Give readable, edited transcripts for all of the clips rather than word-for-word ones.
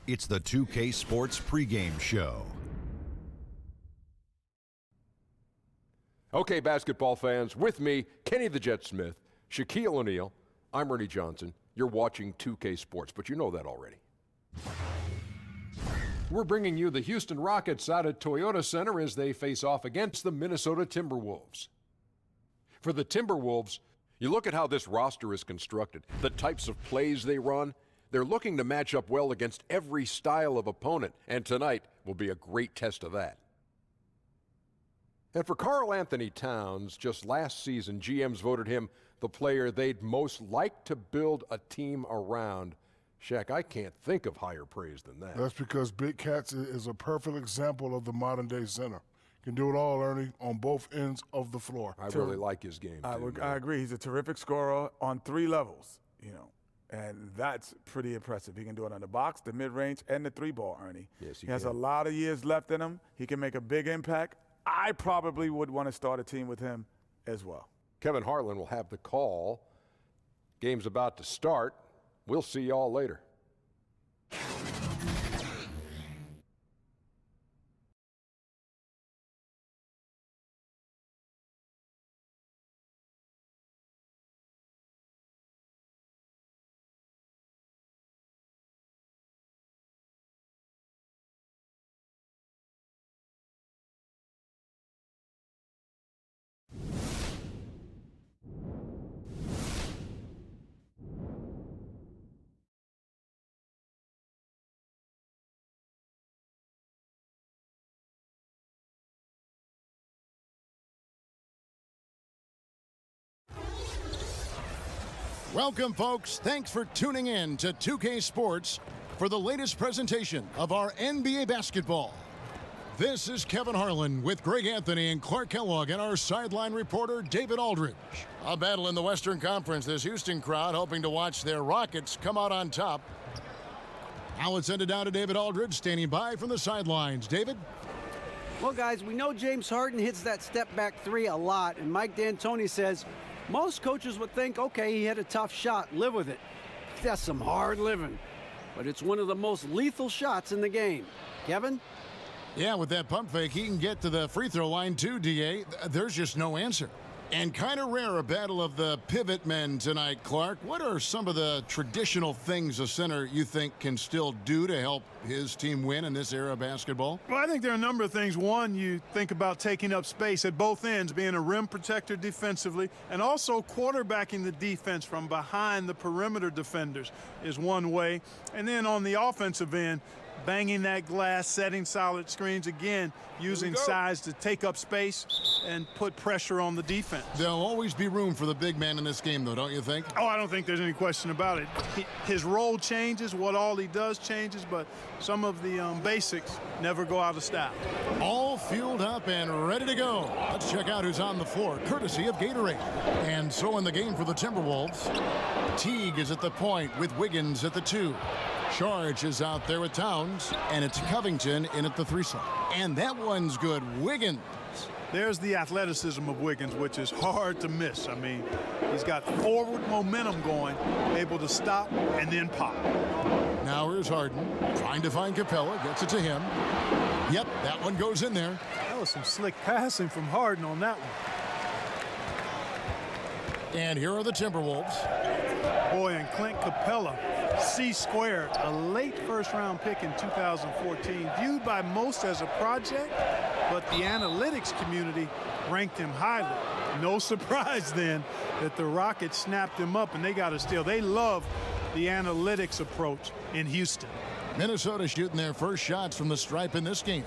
It's the 2K Sports pregame show. Okay, basketball fans, with me, Kenny the Jet Smith, Shaquille O'Neal, I'm Ernie Johnson. You're watching 2K Sports, but you know that already. We're bringing you the Houston Rockets out at Toyota Center as they face off against the Minnesota Timberwolves. For the Timberwolves, you look at how this roster is constructed, the types of plays they run. They're looking to match up well against every style of opponent, and tonight will be a great test of that. And for Karl Anthony Towns, just last season, GMs voted him the player they'd most like to build a team around. Shaq, I can't think of higher praise than that. That's because Big Cats is a perfect example of the modern-day center. Can do it all, Ernie, on both ends of the floor. I really like his game, too. I agree. He's a terrific scorer on 3 levels, and that's pretty impressive. He can do it on the box, the mid-range, and the 3-ball, Ernie. Yes, he has a lot of years left in him. He can make a big impact. I probably would want to start a team with him as well. Kevin Harlan will have the call. Game's about to start. We'll see y'all later. Welcome, folks. Thanks for tuning in to 2K Sports for the latest presentation of our NBA basketball. This is Kevin Harlan with Greg Anthony and Clark Kellogg and our sideline reporter, David Aldridge. A battle in the Western Conference. This Houston crowd hoping to watch their Rockets come out on top. Now let's send it down to David Aldridge, standing by from the sidelines. David? Well, guys, we know James Harden hits that step-back 3 a lot, and Mike D'Antoni says most coaches would think, okay, he had a tough shot, live with it. That's some hard living. But it's one of the most lethal shots in the game. Kevin? Yeah, with that pump fake, he can get to the free throw line too, D.A. There's just no answer. And kind of rare, a battle of the pivot men tonight, Clark. What are some of the traditional things a center you think can still do to help his team win in this era of basketball? Well, I think there are a number of things. One, you think about taking up space at both ends, being a rim protector defensively, and also quarterbacking the defense from behind the perimeter defenders is one way. And then on the offensive end, banging that glass, setting solid screens, again, using size to take up space and put pressure on the defense. There'll always be room for the big man in this game, though, don't you think? Oh, I don't think there's any question about it. His role changes, what all he does changes, but some of the basics never go out of style. All fueled up and ready to go. Let's check out who's on the floor, courtesy of Gatorade. And so in the game for the Timberwolves, Teague is at the point with Wiggins at the 2. Charge is out there with Towns, and it's Covington in at the 3 slot. And that one's good. Wiggins. There's the athleticism of Wiggins, which is hard to miss. I mean, he's got forward momentum going, able to stop and then pop. Now here's Harden, trying to find Capella, gets it to him. Yep, that one goes in there. That was some slick passing from Harden on that one. And here are the Timberwolves. Boy, and Clint Capella, C-squared, a late first-round pick in 2014, viewed by most as a project, but the analytics community ranked him highly. No surprise then that the Rockets snapped him up and they got a steal. They love the analytics approach in Houston. Minnesota shooting their first shots from the stripe in this game.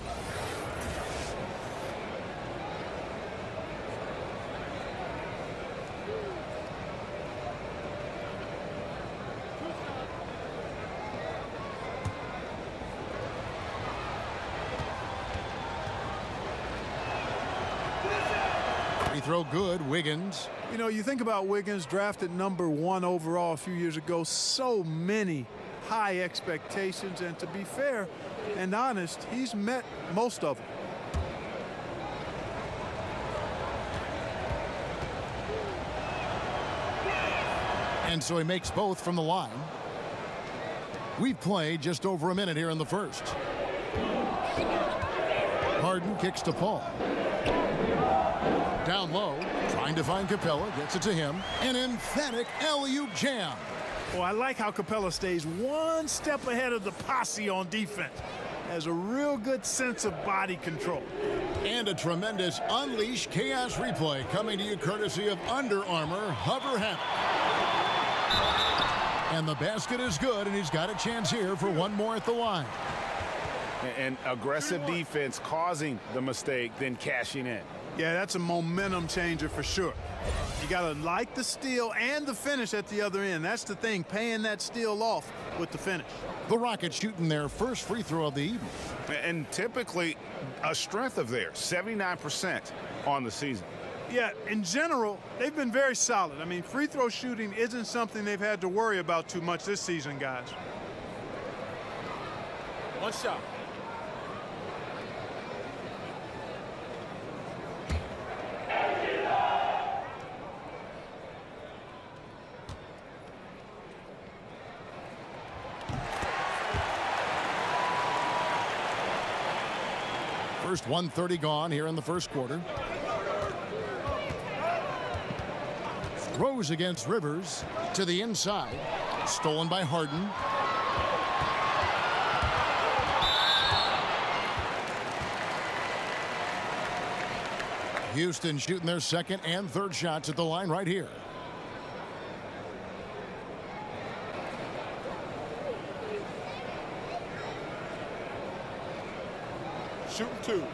Throw good, Wiggins. You know, you think about Wiggins, drafted #1 overall a few years ago. So many high expectations, and to be fair and honest, he's met most of them. And so he makes both from the line. We've played just over a minute here in the first. Harden kicks to Paul. Down low, trying to find Capella, gets it to him. An emphatic alley-oop jam. Well, I like how Capella stays one step ahead of the posse on defense. Has a real good sense of body control. And a tremendous Unleash Chaos replay coming to you courtesy of Under Armour Hover Hammock. And the basket is good, and he's got a chance here for one more at the line. And aggressive defense causing the mistake, then cashing in. Yeah, that's a momentum changer for sure. You got to like the steal and the finish at the other end. That's the thing, paying that steal off with the finish. The Rockets shooting their first free throw of the evening. And typically a strength of theirs, 79% on the season. Yeah, in general, they've been very solid. I mean, free throw shooting isn't something they've had to worry about too much this season, guys. One shot. First 1:30 gone here in the first quarter. Rose against Rivers to the inside. Stolen by Harden. Houston shooting their second and third shots at the line right here. Shooting two.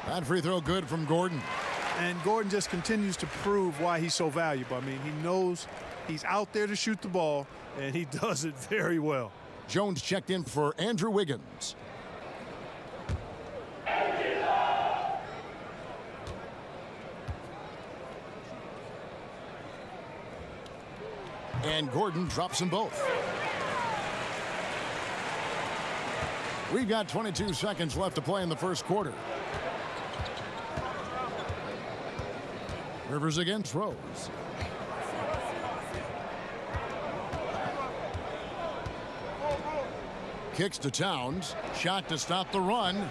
That free throw good from Gordon. And Gordon just continues to prove why he's so valuable. I mean, he knows he's out there to shoot the ball, and he does it very well. Jones checked in for Andrew Wiggins. And Gordon drops them both. We've got 22 seconds left to play in the first quarter. Rivers against Rose. Kicks to Towns. Shot to stop the run.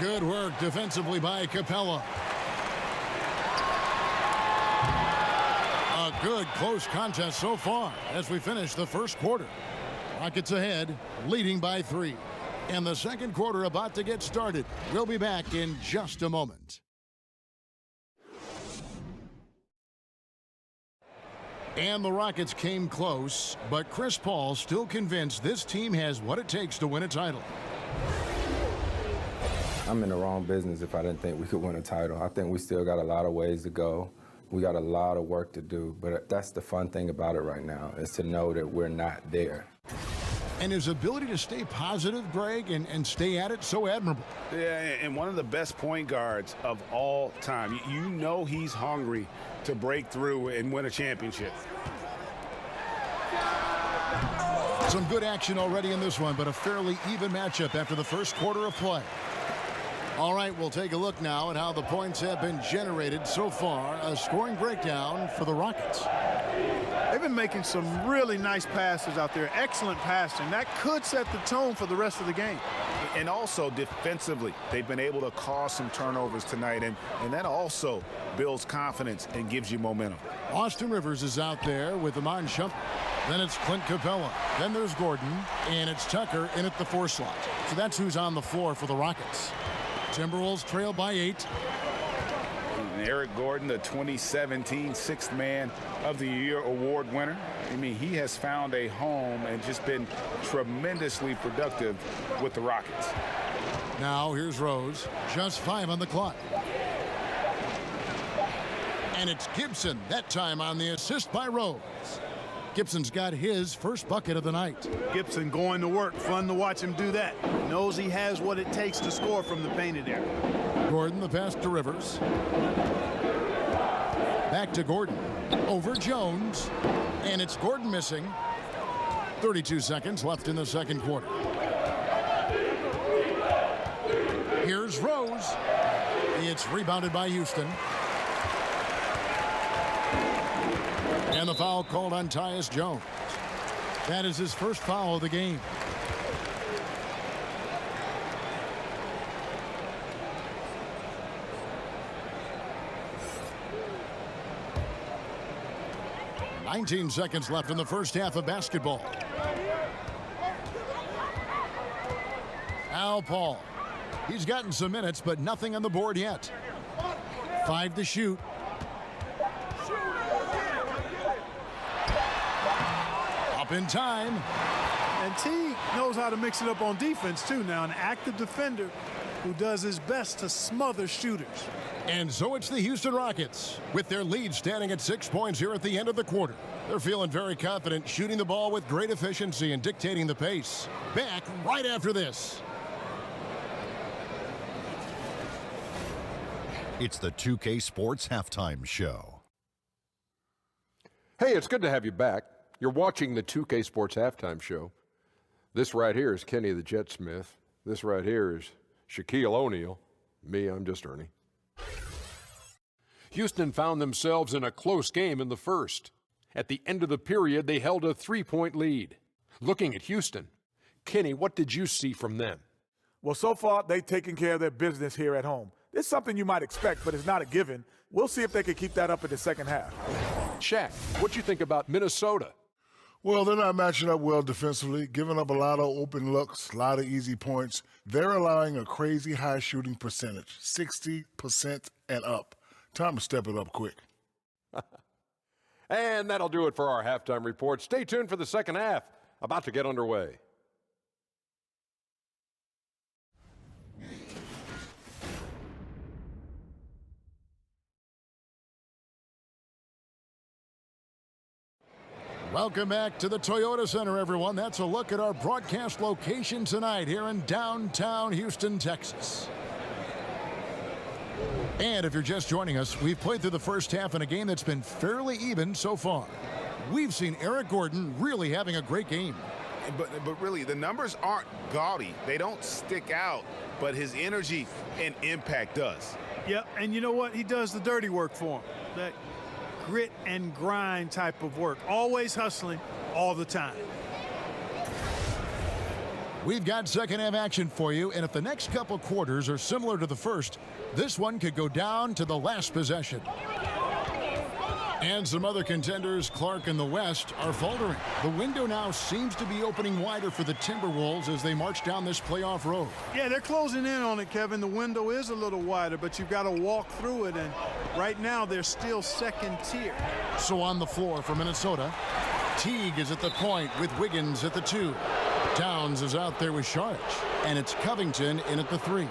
Good work defensively by Capella. A good close contest so far as we finish the first quarter. Rockets ahead, leading by 3. And the second quarter about to get started. We'll be back in just a moment. And the Rockets came close, but Chris Paul still convinced this team has what it takes to win a title. I'm in the wrong business if I didn't think we could win a title. I think we still got a lot of ways to go. We got a lot of work to do, but that's the fun thing about it right now, is to know that we're not there. And his ability to stay positive, Greg, and stay at it, so admirable. Yeah, and one of the best point guards of all time. You know he's hungry to break through and win a championship. Some good action already in this one, but a fairly even matchup after the first quarter of play. All right, we'll take a look now at how the points have been generated so far. A scoring breakdown for the Rockets. They've been making some really nice passes out there. Excellent passing. That could set the tone for the rest of the game. And also defensively, they've been able to cause some turnovers tonight, and that also builds confidence and gives you momentum. Austin Rivers is out there with Iman Shumpert. Then it's Clint Capella. Then there's Gordon, and it's Tucker in at the 4 slot. So that's who's on the floor for the Rockets. Timberwolves trail by 8. And Eric Gordon, the 2017 Sixth Man of the Year award winner. I mean, he has found a home and just been tremendously productive with the Rockets. Now here's Rose. Just 5 on the clock. And it's Gibson, that time on the assist by Rose. Gibson's got his first bucket of the night. Gibson going to work. Fun to watch him do that. Knows he has what it takes to score from the painted area. Gordon, the pass to Rivers. Back to Gordon. Over Jones. And it's Gordon missing. 32 seconds left in the second quarter. Here's Rose. It's rebounded by Houston. And the foul called on Tyus Jones. That is his first foul of the game. "19 seconds left in the first half of basketball. Al Paul. He's gotten some minutes, but nothing on the board yet. 5 to shoot. Up in time. And Teague knows how to mix it up on defense, too. Now, an active defender who does his best to smother shooters. And so it's the Houston Rockets, with their lead standing at 6 points here at the end of the quarter. They're feeling very confident, shooting the ball with great efficiency and dictating the pace. Back right after this. It's the 2K Sports Halftime Show. Hey, it's good to have you back. You're watching the 2K Sports Halftime Show. This right here is Kenny the Jet Smith. This right here is Shaquille O'Neal. Me, I'm just Ernie. Houston found themselves in a close game in the first. At the end of the period, they held a 3-point lead. Looking at Houston, Kenny, what did you see from them? Well, so far, they've taken care of their business here at home. It's something you might expect, but it's not a given. We'll see if they can keep that up in the second half. Shaq, what you think about Minnesota? Well, they're not matching up well defensively, giving up a lot of open looks, a lot of easy points. They're allowing a crazy high shooting percentage, 60% and up. Time to step it up quick. And that'll do it for our halftime report. Stay tuned for the second half, about to get underway. Welcome back to the Toyota Center, everyone. That's a look at our broadcast location tonight here in downtown Houston, Texas. And if you're just joining us, we've played through the first half in a game that's been fairly even so far. We've seen Eric Gordon really having a great game. But really, the numbers aren't gaudy. They don't stick out, but his energy and impact does. Yep, and you know what? He does the dirty work for him. That grit and grind type of work. Always hustling, all the time. We've got second half action for you, and if the next couple quarters are similar to the first, this one could go down to the last possession. And some other contenders, Clark and the West, are faltering. The window now seems to be opening wider for the Timberwolves as they march down this playoff road. Yeah, they're closing in on it, Kevin. The window is a little wider, but you've got to walk through it, and right now they're still second tier. So on the floor for Minnesota, Teague is at the point with Wiggins at the 2. Towns is out there with Sharch, and it's Covington in at the 3.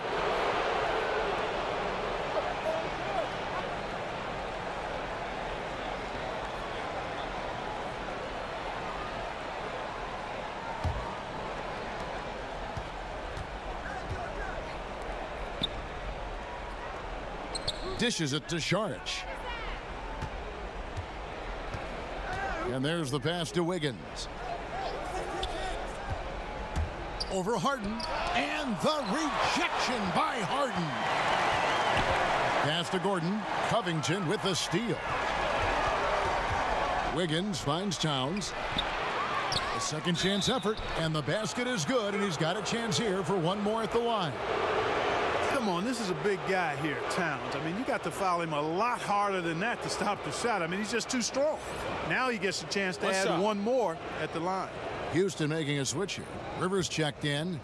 Dishes it to Sharch. And there's the pass to Wiggins. Over Harden, and the rejection by Harden. Pass to Gordon. Covington with the steal. Wiggins finds Towns. A second chance effort, and the basket is good, and he's got a chance here for one more at the line. Come on, this is a big guy here, Towns. I mean, you got to foul him a lot harder than that to stop the shot. I mean, he's just too strong. Now he gets a chance to add one more at the line. Houston making a switch here. Rivers checked in.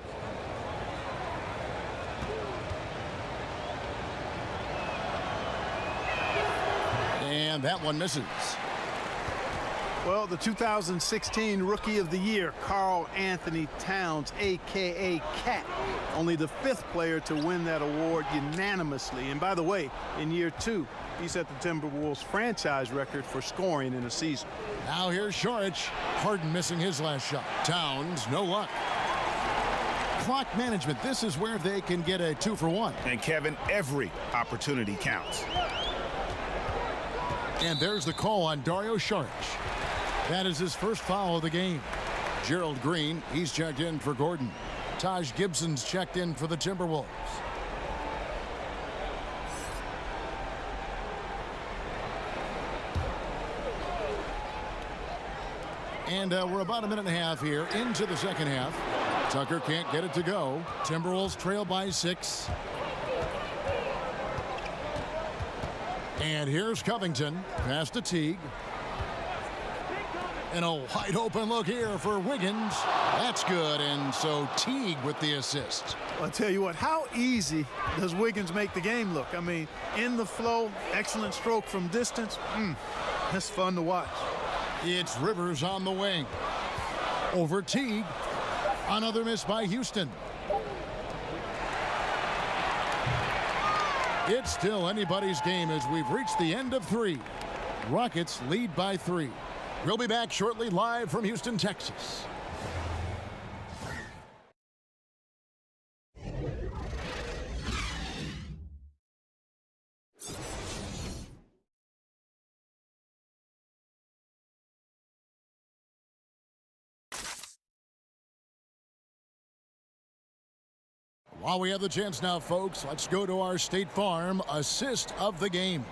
And that one misses. Well, the 2016 Rookie of the Year, Karl Anthony Towns, a.k.a. Cat, only the 5th player to win that award unanimously. And by the way, in year 2, he set the Timberwolves franchise record for scoring in a season. Now here's Sharch. Harden missing his last shot. Towns, no luck. Clock management, this is where they can get a 2-for-1. And Kevin, every opportunity counts. And there's the call on Dario Saric. That is his first foul of the game. Gerald Green, he's checked in for Gordon. Taj Gibson's checked in for the Timberwolves. And we're about a minute and a half here into the second half. Tucker can't get it to go. Timberwolves trail by 6. And here's Covington. Pass to Teague. And a wide open look here for Wiggins. That's good. And so Teague with the assist. I'll tell you what, how easy does Wiggins make the game look? I mean, in the flow, excellent stroke from distance. That's fun to watch. It's Rivers on the wing. Over Teague. Another miss by Houston. It's still anybody's game as we've reached the end of 3. Rockets lead by 3. We'll be back shortly live from Houston, Texas. While we have the chance now, folks, let's go to our State Farm assist of the game.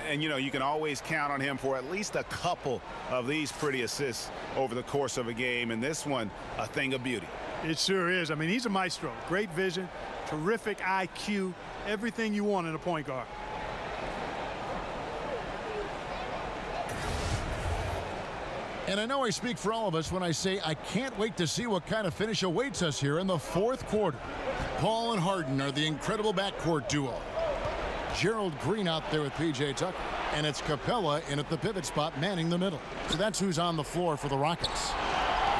And, you know, you can always count on him for at least a couple of these pretty assists over the course of a game. And this one, a thing of beauty. It sure is. I mean, he's a maestro. Great vision, terrific IQ, everything you want in a point guard. And I know I speak for all of us when I say I can't wait to see what kind of finish awaits us here in the fourth quarter. Paul and Harden are the incredible backcourt duo. Gerald Green out there with P.J. Tucker. And it's Capella in at the pivot spot manning the middle. So that's who's on the floor for the Rockets.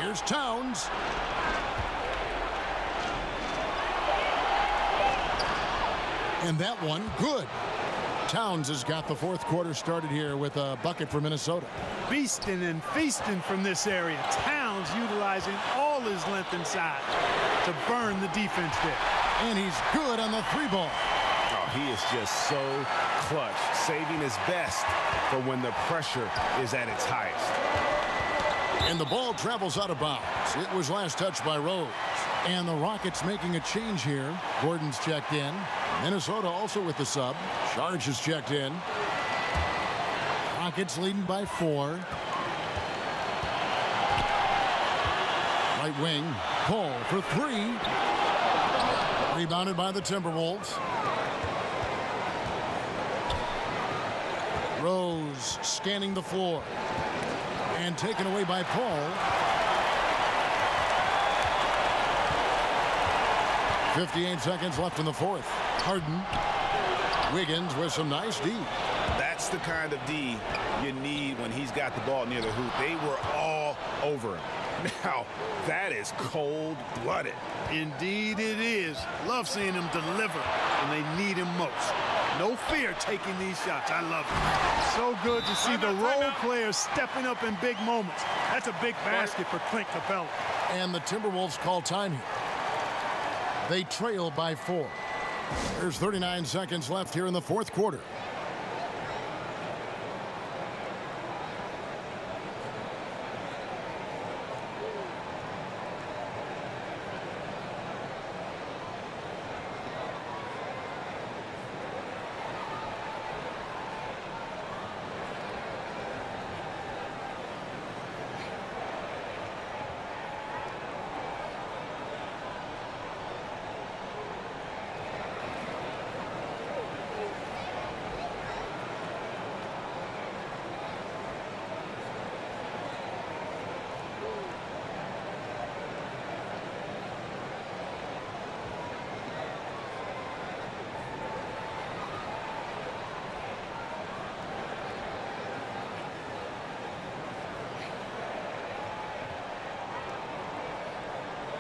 Here's Towns. And that one, good. Towns has got the fourth quarter started here with a bucket for Minnesota. Beasting and feasting from this area. Towns utilizing all his length inside to burn the defense there. And he's good on the 3-ball. Oh, he is just so clutch, saving his best for when the pressure is at its highest. And the ball travels out of bounds. It was last touched by Rose. And the Rockets making a change here. Gordon's checked in. Minnesota also with the sub. Charge is checked in. Rockets leading by 4. Right wing. Paul for 3. Rebounded by the Timberwolves. Rose scanning the floor. And taken away by Paul. 58 seconds left in the fourth. Harden. Wiggins with some nice D. That's the kind of D you need when he's got the ball near the hoop. They were all over him. Now, that is cold-blooded. Indeed it is. Love seeing him deliver when they need him most. No fear taking these shots. I love it. So good to see the role players stepping up in big moments. That's a big basket for Clint Capella. And the Timberwolves call time here. They trail by 4. There's 39 seconds left here in the fourth quarter.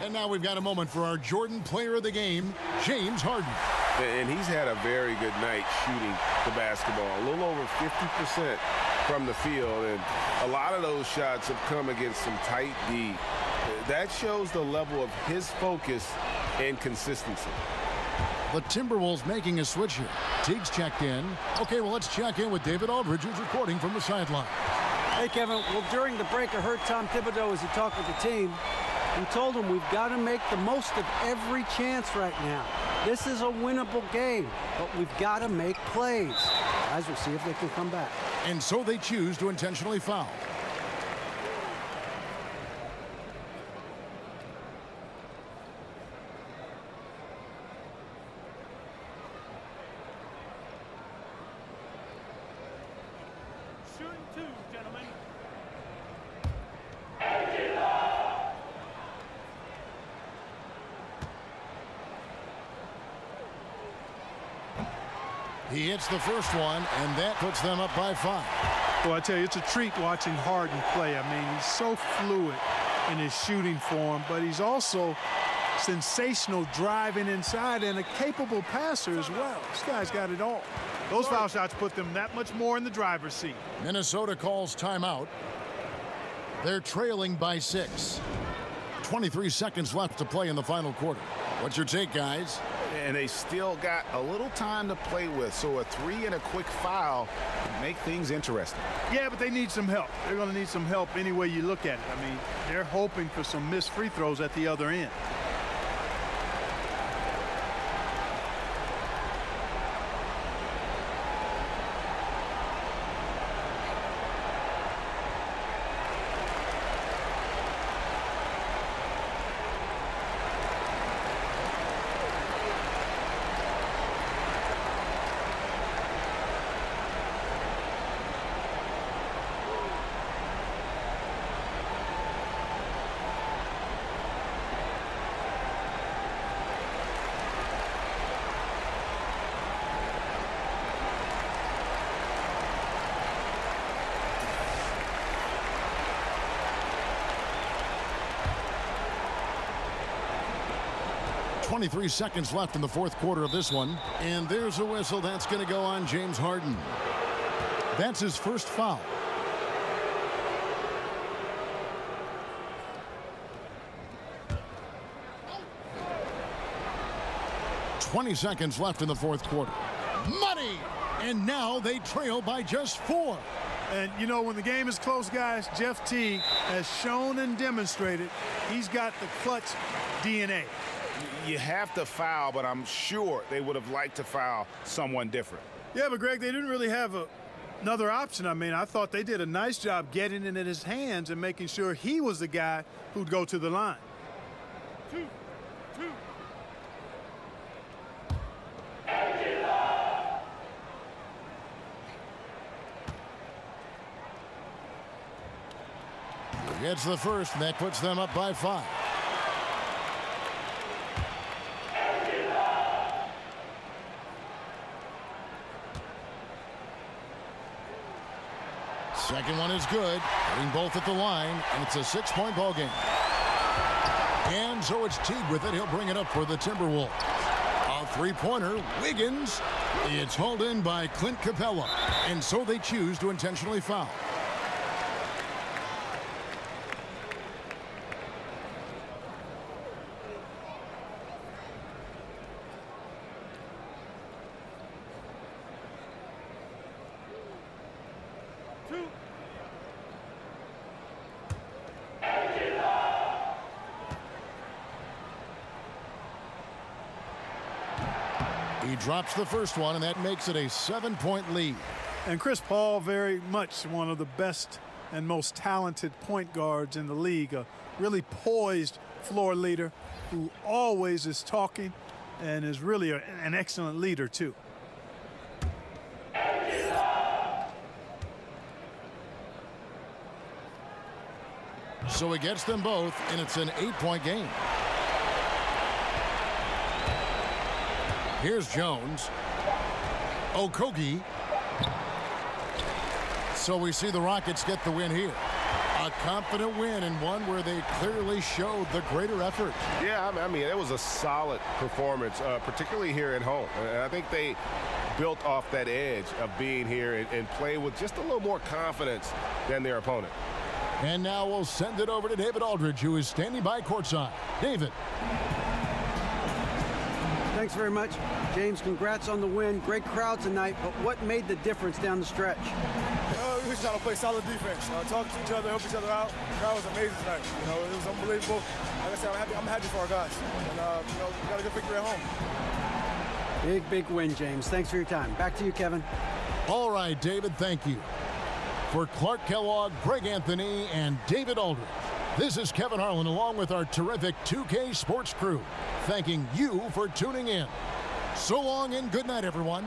And now we've got a moment for our Jordan Player of the Game, James Harden. And he's had a very good night shooting the basketball. A little over 50% from the field. And a lot of those shots have come against some tight D. That shows the level of his focus and consistency. The Timberwolves making a switch here. Teague's checked in. Okay, well, let's check in with David Aldridge, who's reporting from the sideline. Hey, Kevin. Well, during the break, I heard Tom Thibodeau as he talked with the team. He told them we've got to make the most of every chance right now. This is a winnable game, but we've got to make plays. Guys will see if they can come back. And so they choose to intentionally foul. shooting 2, gentlemen. He hits the first one, and that puts them up by 5. Well, I tell you, it's a treat watching Harden play. I mean, he's so fluid in his shooting form, but he's also sensational driving inside and a capable passer as well. This guy's got it all. Those foul shots put them that much more in the driver's seat. Minnesota calls timeout. They're trailing by 6. 23 seconds left to play in the final quarter. What's your take, guys? And they still got a little time to play with, so a 3 and a quick foul make things interesting. Yeah, but they need some help. They're going to need some help any way you look at it. I mean, they're hoping for some missed free throws at the other end. .23 seconds left in the fourth quarter of this one. And there's a whistle that's going to go on James Harden. That's his first foul. .20 seconds left in the fourth quarter. Money! And now they trail by just 4. And, you know, when the game is close, guys, Jeff Teague has shown and demonstrated he's got the clutch DNA. You have to foul, but I'm sure they would have liked to foul someone different. Yeah, but, Greg, they didn't really have another option. I mean, I thought they did a nice job getting it in his hands and making sure he was the guy who'd go to the line. 2. Gets the first, and that puts them up by 5. Second one is good, hitting both at the line, and it's a 6-point ball game. And so it's Teague with it. He'll bring it up for the Timberwolves. A three-pointer, Wiggins. It's hauled in by Clint Capella, and so they choose to intentionally foul. He drops the first one, and that makes it a 7-point lead. And Chris Paul, very much one of the best and most talented point guards in the league. A really poised floor leader who always is talking and is really an excellent leader, too. So he gets them both, and it's an 8-point game. Here's Jones. Okogie. So we see the Rockets get the win here. A confident win, and one where they clearly showed the greater effort. Yeah, I mean, it was a solid performance, particularly here at home. And I think they built off that edge of being here and play with just a little more confidence than their opponent. And now we'll send it over to David Aldridge, who is standing by courtside. David. Thanks very much. James, congrats on the win. Great crowd tonight, but what made the difference down the stretch? We just trying to play solid defense. Talk to each other, help each other out. The crowd was amazing tonight. It was unbelievable. Like I said, I'm happy for our guys. And, we got a good victory at home. Big win, James. Thanks for your time. Back to you, Kevin. All right, David, thank you. For Clark Kellogg, Greg Anthony, and David Aldridge, this is Kevin Harlan along with our terrific 2K Sports crew, thanking you for tuning in. So long and good night, everyone.